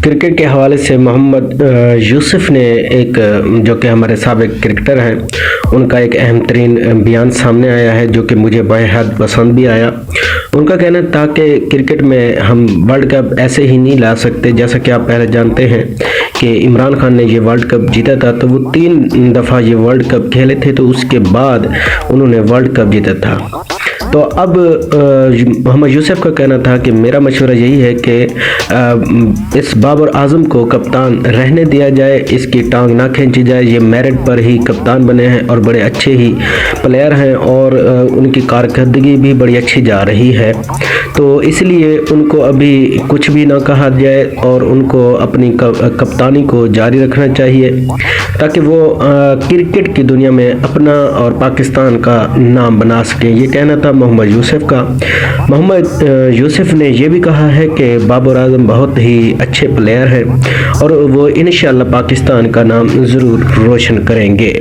Cricket کے حوالے سے محمد یوسف نے ایک جو کہ ہمارے سابق کرکٹر ہیں ان کا ایک اہم ترین بیان سامنے آیا ہے جو کہ مجھے بے حد پسند بھی آیا۔ ان کا کہنا تھا کہ کرکٹ میں ہم ورلڈ کپ ایسے ہی نہیں لا سکتے، جیسا کہ آپ پہلے جانتے ہیں کہ عمران خان نے یہ ورلڈ کپ جیتا تھا تو وہ 3 دفعہ یہ ورلڈ کپ کھیلے تھے، تو اس کے بعد انہوں نے ورلڈ کپ جیتا تھا۔ تو اب محمد یوسف کا کہنا تھا کہ میرا مشورہ یہی ہے کہ اس بابر اعظم کو کپتان رہنے دیا جائے، اس کی ٹانگ نہ کھینچی جائے، یہ میرٹ پر ہی کپتان بنے ہیں اور بڑے اچھے ہی پلیئر ہیں اور ان کی کارکردگی بھی بڑی اچھی جا رہی ہے، تو اس لیے ان کو ابھی کچھ بھی نہ کہا جائے اور ان کو اپنی کپتانی کو جاری رکھنا چاہیے تاکہ وہ کرکٹ کی دنیا میں اپنا اور پاکستان کا نام بنا سکیں۔ یہ کہنا تھا محمد یوسف کا۔ محمد یوسف نے یہ بھی کہا ہے کہ بابر اعظم بہت ہی اچھے پلیئر ہیں اور وہ انشاءاللہ پاکستان کا نام ضرور روشن کریں گے۔